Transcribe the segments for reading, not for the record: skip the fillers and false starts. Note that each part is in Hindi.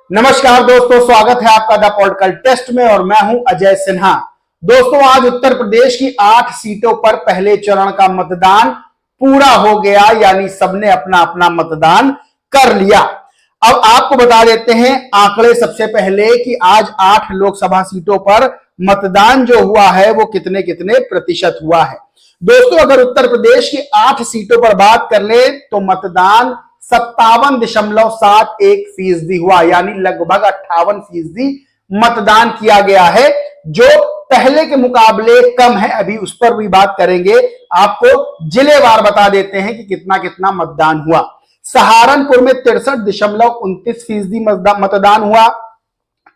नमस्कार दोस्तों, स्वागत है आपका द पॉलिटिकल टेस्ट में और मैं हूं अजय सिन्हा। दोस्तों, आज उत्तर प्रदेश की 8 सीटों पर पहले चरण का मतदान पूरा हो गया, यानी सबने अपना अपना मतदान कर लिया। अब आपको बता देते हैं आंकड़े सबसे पहले कि आज 8 लोकसभा सीटों पर मतदान जो हुआ है वो कितने कितने प्रतिशत हुआ है। दोस्तों, अगर उत्तर प्रदेश की 8 सीटों पर बात कर ले तो मतदान 57.71% हुआ, यानी लगभग 58% मतदान किया गया है, जो पहले के मुकाबले कम है। अभी उस पर भी बात करेंगे। आपको जिलेवार बता देते हैं कि कितना कितना मतदान हुआ। सहारनपुर में 63.29% मतदान हुआ।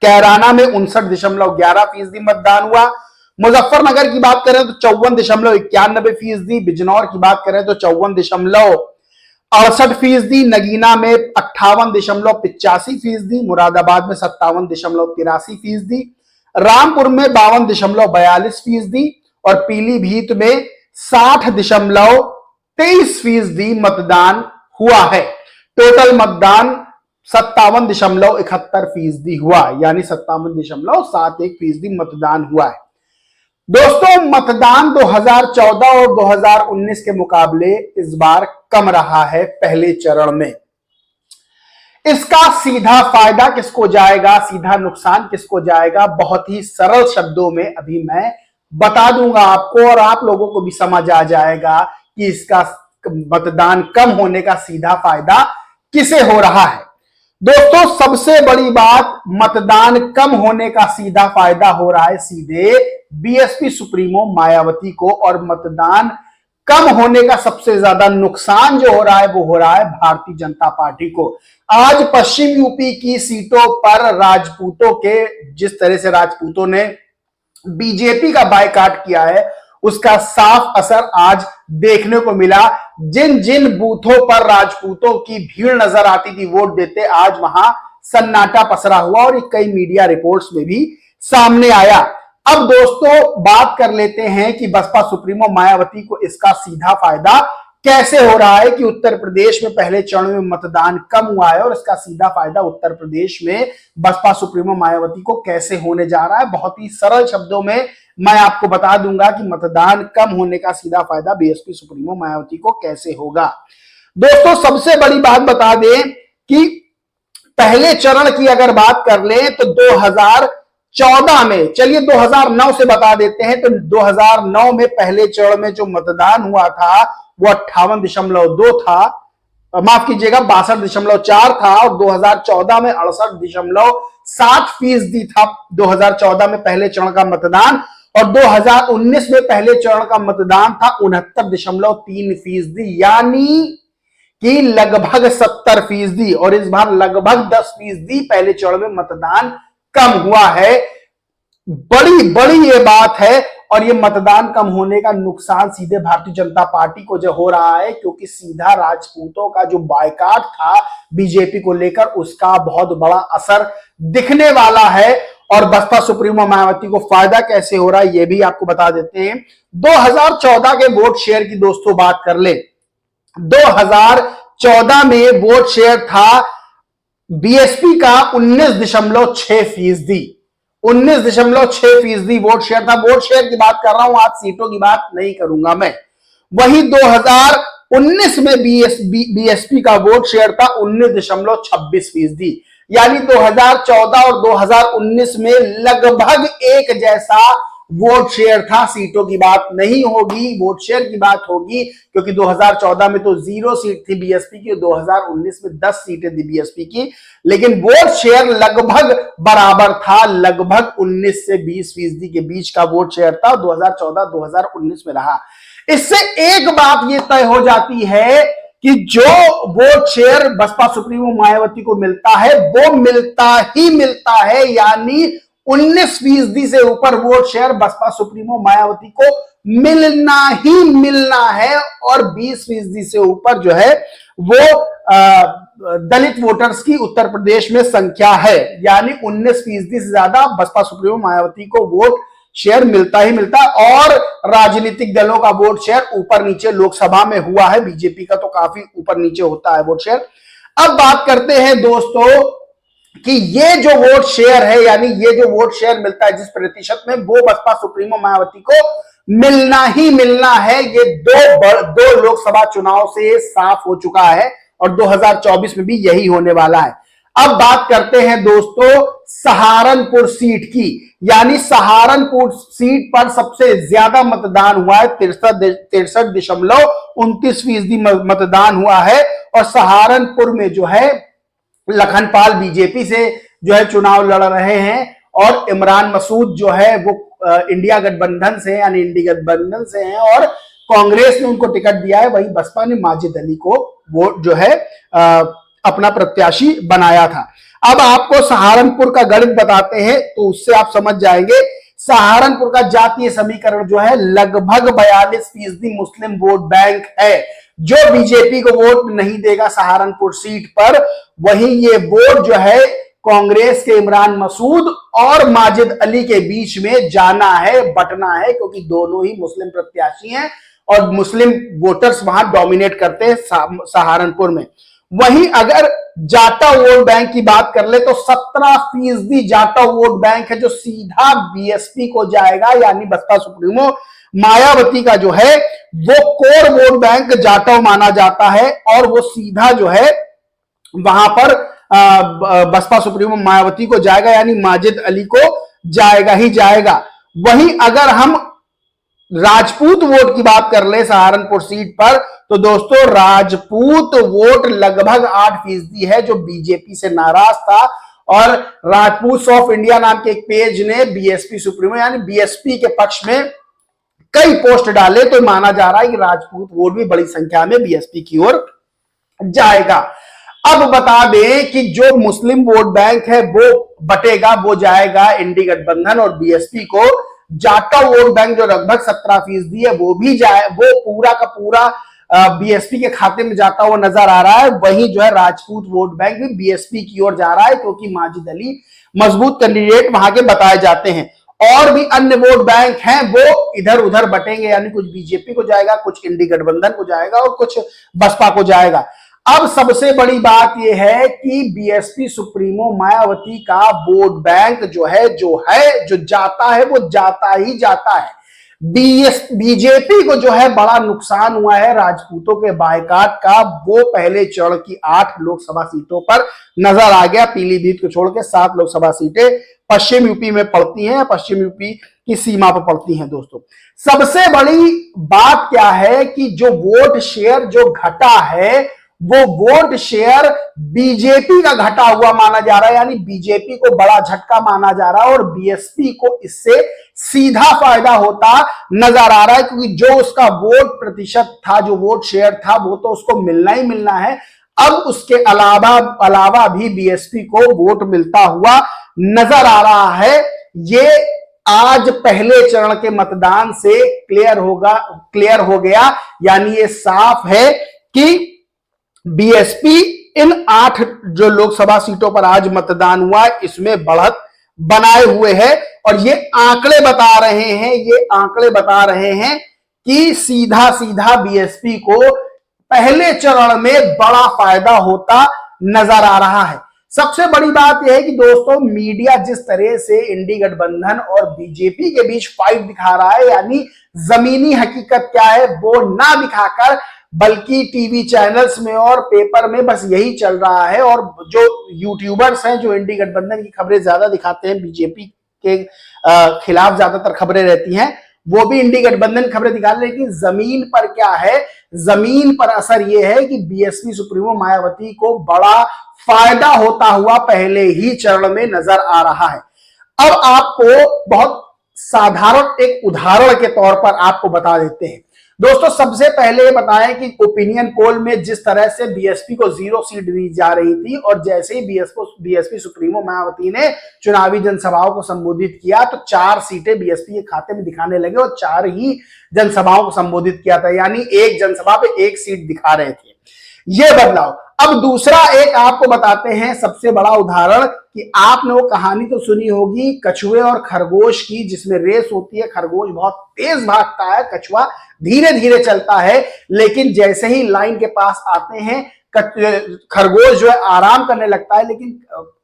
कैराना में 59.11% मतदान हुआ। मुजफ्फरनगर की बात करें तो 54.91%, बिजनौर की बात करें तो 54.68%, नगीना में 58.85%, मुरादाबाद में 57.83%, रामपुर में 52.42% और पीलीभीत में 60.23% मतदान हुआ है। टोटल मतदान 57.71% हुआ, यानी 57.71% मतदान हुआ है। दोस्तों, मतदान 2014 और 2019 के मुकाबले इस बार कम रहा है पहले चरण में। इसका सीधा फायदा किसको जाएगा, सीधा नुकसान किसको जाएगा, बहुत ही सरल शब्दों में अभी मैं बता दूंगा आपको और आप लोगों को भी समझ आ जाएगा कि इसका मतदान कम होने का सीधा फायदा किसे हो रहा है। दोस्तों, सबसे बड़ी बात, मतदान कम होने का सीधा फायदा हो रहा है सीधे बीएसपी सुप्रीमो मायावती को, और मतदान कम होने का सबसे ज्यादा नुकसान जो हो रहा है वो हो रहा है भारतीय जनता पार्टी को। आज पश्चिम यूपी की सीटों पर राजपूतों के, जिस तरह से राजपूतों ने बीजेपी का बायकॉट किया है, उसका साफ असर आज देखने को मिला। जिन जिन बूथों पर राजपूतों की भीड़ नजर आती थी वोट देते, आज वहां सन्नाटा पसरा हुआ और कई मीडिया रिपोर्ट्स में भी सामने आया। अब दोस्तों, बात कर लेते हैं कि बसपा सुप्रीमो मायावती को इसका सीधा फायदा कैसे हो रहा है कि उत्तर प्रदेश में पहले चरण में मतदान कम हुआ है, और इसका सीधा फायदा उत्तर प्रदेश में बसपा सुप्रीमो मायावती को कैसे होने जा रहा है। बहुत ही सरल शब्दों में मैं आपको बता दूंगा कि मतदान कम होने का सीधा फायदा बीएसपी सुप्रीमो मायावती को कैसे होगा। दोस्तों, सबसे बड़ी बात बता दें कि पहले चरण की अगर बात कर ले तो 2014 में, चलिए 2009 से बता देते हैं, तो 2009 में पहले चरण में जो मतदान हुआ था वो 58.2 था, माफ कीजिएगा 62.4 था, और 2014 में 68.7% था 2014 में पहले चरण का मतदान, और 2019 में पहले चरण का मतदान था 69.3%, यानी कि लगभग 70%, और इस बार लगभग 10% पहले चरण में मतदान कम हुआ है। बड़ी बड़ी ये बात है, और ये मतदान कम होने का नुकसान सीधे भारतीय जनता पार्टी को जो हो रहा है, क्योंकि सीधा राजपूतों का जो बायकॉट था बीजेपी को लेकर, उसका बहुत बड़ा असर दिखने वाला है। और बसपा सुप्रीमो मायावती को फायदा कैसे हो रहा है ये भी आपको बता देते हैं। 2014 के वोट शेयर की दोस्तों बात कर ले, 2014 में वोट शेयर था बीएसपी का 19.6%, 19.6% वोट शेयर था। वोट शेयर की बात कर रहा हूं, आज सीटों की बात नहीं करूंगा मैं। वही 2019 में बीएसपी का वोट शेयर था 19.26%, यानी 2014 और 2019 में लगभग एक जैसा वोट शेयर था। सीटों की बात नहीं होगी, वोट शेयर की बात होगी, क्योंकि 2014 में तो 0 सीट थी बीएसपी की, 2019 में 10 सीटें थी बीएसपी की, लेकिन वोट शेयर लगभग बराबर था, लगभग 19 से 20% के बीच का वोट शेयर था 2014-2019 में रहा। इससे एक बात यह तय हो जाती है कि जो vote share Baspa supremo Mayawati को मिलता है वो मिलता ही मिलता है, यानी 19% से ऊपर vote share Baspa supremo Mayawati को मिलना ही मिलना है, और 20% से ऊपर जो है वो दलित वोटर्स की उत्तर प्रदेश में संख्या है, यानी 19% से ज्यादा बसपा सुप्रीमो मायावती को वोट शेयर मिलता ही मिलता है। और राजनीतिक दलों का वोट शेयर ऊपर नीचे लोकसभा में हुआ है, बीजेपी का तो काफी ऊपर नीचे होता है वोट शेयर। अब बात करते हैं दोस्तों कि ये जो वोट शेयर है, यानी ये जो वोट शेयर मिलता है जिस प्रतिशत में, वो बसपा सुप्रीमो मायावती को मिलना ही मिलना है। ये दो लोकसभा चुनाव से साफ हो चुका है और 2024 में भी यही होने वाला है। अब बात करते हैं दोस्तों सहारनपुर सीट की, यानी सहारनपुर सीट पर सबसे ज्यादा मतदान हुआ है, 63.29% मतदान हुआ है। और सहारनपुर में जो है लखनपाल बीजेपी से जो है चुनाव लड़ रहे हैं और इमरान मसूद जो है वो इंडिया गठबंधन से, यानी इंडिया गठबंधन से हैं और कांग्रेस ने उनको टिकट दिया है। वहीं बसपा ने माजिद अली को वोट जो है अपना प्रत्याशी बनाया था। अब आपको सहारनपुर का गणित बताते हैं तो उससे आप समझ जाएंगे। सहारनपुर का जातीय समीकरण जो है लगभग 42% मुस्लिम वोट बैंक है। जो बीजेपी को वोट नहीं देगा सहारनपुर सीट पर, वही ये वोट जो है कांग्रेस के इमरान मसूद और माजिद अली के बीच में जाना है, बटना है, क्योंकि दोनों ही मुस्लिम प्रत्याशी हैं और मुस्लिम वोटर्स वहां डोमिनेट करते हैं सहारनपुर में। वहीं अगर जाटा वोट बैंक की बात कर ले तो 17% जाटा वोट बैंक है जो सीधा बीएसपी को जाएगा, यानी बसपा सुप्रीमो मायावती का जो है वो कोर वोट बैंक जाटा माना जाता है और वो सीधा जो है वहां पर बसपा सुप्रीमो मायावती को जाएगा, यानी माजिद अली को जाएगा ही जाएगा। वहीं अगर हम राजपूत वोट की बात कर ले सहारनपुर सीट पर तो दोस्तों राजपूत वोट लगभग 8% है जो बीजेपी से नाराज था। और राजपूत ऑफ इंडिया नाम के एक पेज ने बीएसपी सुप्रीमो यानी बीएसपी के पक्ष में कई पोस्ट डाले, तो माना जा रहा है कि राजपूत वोट भी बड़ी संख्या में बीएसपी की ओर जाएगा। अब बता दें कि जो मुस्लिम वोट बैंक है वो बटेगा, वो जाएगा इंडी गठबंधन और बीएसपी को। जाटा वोट बैंक जो लगभग 17% है वो भी जाए, वो पूरा का पूरा बीएसपी के खाते में जाता हुआ नजर आ रहा है। वहीं जो है राजपूत वोट बैंक भी बीएसपी की ओर जा रहा है, क्योंकि माजिद अली मजबूत कैंडिडेट वहां के बताए जाते हैं। और भी अन्य वोट बैंक हैं वो इधर उधर बटेंगे, यानी कुछ बीजेपी को जाएगा, कुछ इंडी गठबंधन को जाएगा और कुछ बसपा को जाएगा। अब सबसे बड़ी बात यह है कि बीएसपी सुप्रीमो मायावती का वोट बैंक जो जाता है वो जाता ही जाता है। बीजेपी को जो है बड़ा नुकसान हुआ है राजपूतों के बायकाट का। वो पहले चरण की 8 लोकसभा सीटों पर नजर आ गया, पीलीभीत को छोड़ के 7 लोकसभा सीटें पश्चिम यूपी में पड़ती हैं, पश्चिम यूपी की सीमा पर पड़ती हैं। दोस्तों सबसे बड़ी बात क्या है कि जो वोट शेयर जो घटा है वो वोट शेयर बीजेपी का घटा हुआ माना जा रहा है, यानी बीजेपी को बड़ा झटका माना जा रहा है और बीएसपी को इससे सीधा फायदा होता नजर आ रहा है, क्योंकि जो उसका वोट प्रतिशत था, जो वोट शेयर था, वो तो उसको मिलना ही मिलना है। अब उसके अलावा भी बीएसपी को वोट मिलता हुआ नजर आ रहा है। ये आज पहले चरण के मतदान से क्लियर हो गया, यानी ये साफ है कि बीएसपी इन 8 जो लोकसभा सीटों पर आज मतदान हुआ इसमें बढ़त बनाए हुए है। और ये आंकड़े बता रहे हैं कि सीधा बीएसपी को पहले चरण में बड़ा फायदा होता नजर आ रहा है। सबसे बड़ी बात यह है कि दोस्तों मीडिया जिस तरह से इंडी गठबंधन और बीजेपी के बीच फाइट दिखा रहा है, यानी जमीनी हकीकत क्या है वो ना दिखाकर, बल्कि टीवी चैनल्स में और पेपर में बस यही चल रहा है। और जो यूट्यूबर्स हैं जो इंडी गठबंधन की खबरें ज्यादा दिखाते हैं, बीजेपी के खिलाफ ज्यादातर खबरें रहती हैं, वो भी इंडी गठबंधन खबरें दिखा रहे हैं। लेकिन जमीन पर क्या है, जमीन पर असर यह है कि बीएसपी सुप्रीमो मायावती को बड़ा फायदा होता हुआ पहले ही चरण में नजर आ रहा है। अब आपको बहुत साधारण एक उदाहरण के तौर पर आपको बता देते हैं। दोस्तों सबसे पहले बताएं कि ओपिनियन पोल में जिस तरह से बीएसपी को 0 सीट दी जा रही थी और जैसे ही बीएसपी सुप्रीमो मायावती ने चुनावी जनसभाओं को संबोधित किया तो 4 सीटें बीएसपी के खाते में दिखाने लगे और 4 ही जनसभाओं को संबोधित किया था, यानी एक जनसभा पे 1 सीट दिखा रहे थे। ये बदलाव। अब दूसरा एक आपको बताते हैं सबसे बड़ा उदाहरण कि आपने वो कहानी तो सुनी होगी कछुए और खरगोश की, जिसमें रेस होती है, खरगोश बहुत तेज भागता है, कछुआ धीरे धीरे चलता है, लेकिन जैसे ही लाइन के पास आते हैं खरगोश जो है आराम करने लगता है, लेकिन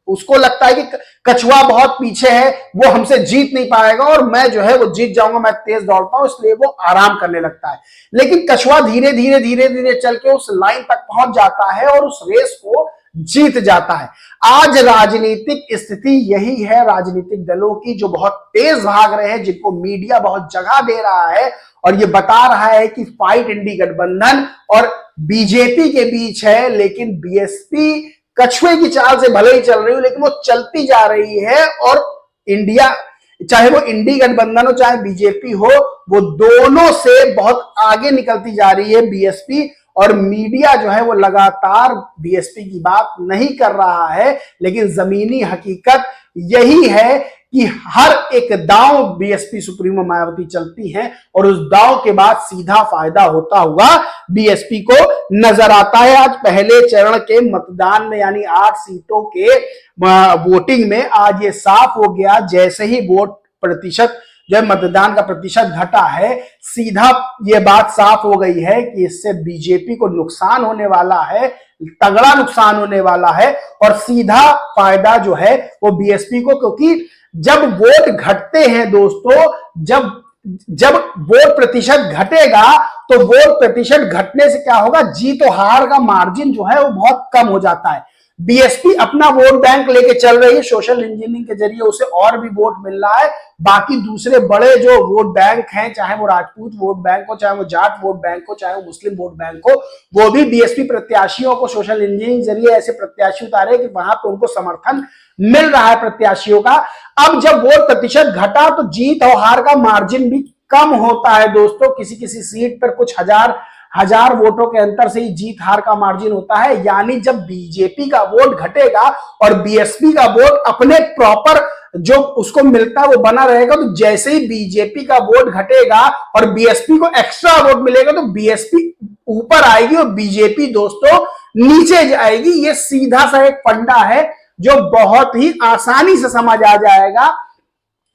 उसको लगता है कि कछुआ बहुत पीछे है, वो हमसे जीत नहीं पाएगा और मैं जो है वो जीत जाऊंगा, मैं तेज दौड़ता हूं, इसलिए वो आराम करने लगता है। लेकिन कछुआ धीरे धीरे धीरे धीरे चल के उस लाइन तक पहुंच जाता है और उस रेस को जीत जाता है। आज राजनीतिक स्थिति यही है, राजनीतिक दलों की, जो बहुत तेज भाग रहे हैं, जिनको मीडिया बहुत जगह दे रहा है और ये बता रहा है कि फाइट इंडी गठबंधन और बीजेपी के बीच है, लेकिन बीएसपी कछुए की चाल से भले ही चल रही हो, लेकिन वो चलती जा रही है और इंडिया, चाहे वो इंडी गठबंधन हो चाहे बीजेपी हो, वो दोनों से बहुत आगे निकलती जा रही है बीएसपी। और मीडिया जो है वो लगातार बीएसपी की बात नहीं कर रहा है, लेकिन जमीनी हकीकत यही है कि हर एक दांव बीएसपी सुप्रीमो मायावती चलती हैं और उस दांव के बाद सीधा फायदा होता हुआ बीएसपी को नजर आता है। आज पहले चरण के मतदान में यानी 8 सीटों के वोटिंग में आज ये साफ हो गया, जैसे ही वोट प्रतिशत जो है मतदान का प्रतिशत घटा है, सीधा ये बात साफ हो गई है कि इससे बीजेपी को नुकसान होने वाला है, तगड़ा नुकसान होने वाला है और सीधा फायदा जो है वो बीएसपी को, क्योंकि जब वोट घटते हैं दोस्तों, जब वोट प्रतिशत घटेगा तो वोट प्रतिशत घटने से क्या होगा, जीत और हार का मार्जिन जो है वो बहुत कम हो जाता है। बीएसपी अपना वोट बैंक लेके चल रही है, सोशल इंजीनियरिंग के जरिए उसे और भी वोट मिल रहा है। बाकी दूसरे बड़े जो वोट बैंक हैं, चाहे वो राजपूत वोट बैंक हो, चाहे वो जाट वोट बैंक हो, चाहे वो मुस्लिम वोट बैंक हो, वो भी बीएसपी प्रत्याशियों को सोशल इंजीनियरिंग जरिए ऐसे प्रत्याशी उतारे कि वहां पर उनको समर्थन मिल रहा है प्रत्याशियों का। अब जब वोट प्रतिशत घटा तो जीत और हार का मार्जिन भी कम होता है दोस्तों। किसी किसी सीट पर कुछ हजार वोटों के अंतर से ही जीत हार का मार्जिन होता है। यानी जब बीजेपी का वोट घटेगा और बीएसपी का वोट अपने प्रॉपर जो उसको मिलता है वो बना रहेगा, तो जैसे ही बीजेपी का वोट घटेगा और बीएसपी को एक्स्ट्रा वोट मिलेगा तो बीएसपी ऊपर आएगी और बीजेपी दोस्तों नीचे जाएगी। ये सीधा सा एक फंडा है जो बहुत ही आसानी से समझ आ जाएगा,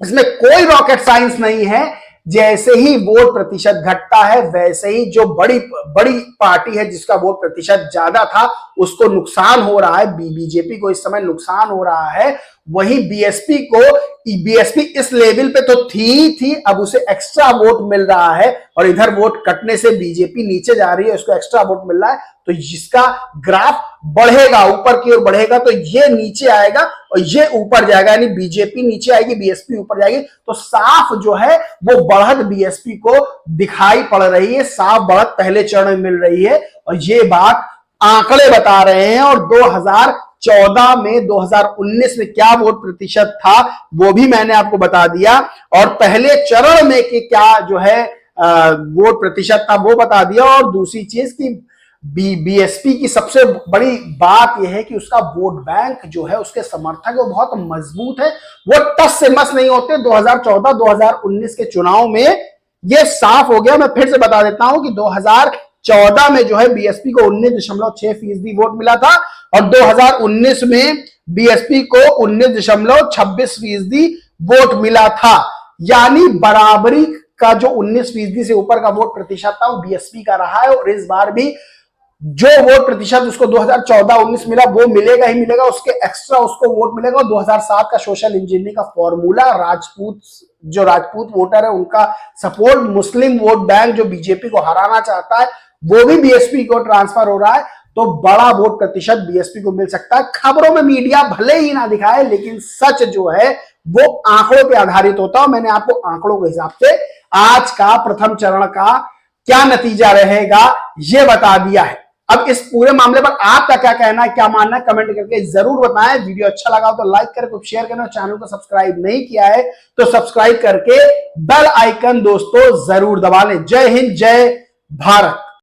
इसमें कोई रॉकेट साइंस नहीं है। जैसे ही वोट प्रतिशत घटता है वैसे ही जो बड़ी पार्टी है जिसका वोट प्रतिशत ज्यादा था उसको नुकसान हो रहा है, बीजेपी को इस समय नुकसान हो रहा है। वही बीएसपी इस लेवल पे तो थी, अब उसे एक्स्ट्रा वोट मिल रहा है और इधर वोट कटने से बीजेपी नीचे जा रही है, उसको एक्स्ट्रा वोट मिल रहा है, तो जिसका ग्राफ बढ़ेगा, ऊपर की ओर बढ़ेगा, तो ये नीचे आएगा और ये ऊपर जाएगा, यानी बीजेपी नीचे आएगी, बीएसपी ऊपर जाएगी। तो साफ जो है वो बढ़त बीएसपी को दिखाई पड़ रही है, साफ बढ़त पहले चरण में मिल रही है और ये बात आंकड़े बता रहे हैं। और 2014 में 2019 में क्या वोट प्रतिशत था वो भी मैंने आपको बता दिया और पहले चरण में कि क्या जो है वोट प्रतिशत था वो बता दिया। और दूसरी चीज की बीएसपी की सबसे बड़ी बात यह है कि उसका वोट बैंक जो है, उसके समर्थक वो बहुत मजबूत है, वो टस से मस नहीं होते। 2014-2019 के चुनाव में ये साफ हो गया। मैं फिर से बता देता हूं कि 2014 में जो है बीएसपी को 19.6% वोट मिला था और 2019 में बीएसपी को 19.26% वोट मिला था। यानी बराबरी का जो 19% से ऊपर का वोट प्रतिशत था वो बीएसपी का रहा है। और इस बार भी जो वोट प्रतिशत उसको 2014-19 मिला वो मिलेगा ही मिलेगा, उसके एक्स्ट्रा उसको वोट मिलेगा। 2007 का सोशल इंजीनियरिंग का फॉर्मूला, राजपूत वोटर है उनका सपोर्ट, मुस्लिम वोट बैंक जो बीजेपी को हराना चाहता है वो भी बीएसपी को ट्रांसफर हो रहा है, तो बड़ा वोट प्रतिशत बीएसपी को मिल सकता है। खबरों में मीडिया भले ही ना दिखाए, लेकिन सच जो है वो आंकड़ों पे आधारित होता है। मैंने आपको आंकड़ों के हिसाब से आज का प्रथम चरण का क्या नतीजा रहेगा ये बता दिया है। अब इस पूरे मामले पर आपका क्या कहना है, क्या मानना है, कमेंट करके जरूर बताएं। वीडियो अच्छा लगा तो लाइक करें, शेयर करें, चैनल को सब्सक्राइब नहीं किया है तो सब्सक्राइब करके बेल आइकन दोस्तों जरूर दबा लें। जय हिंद, जय भारत।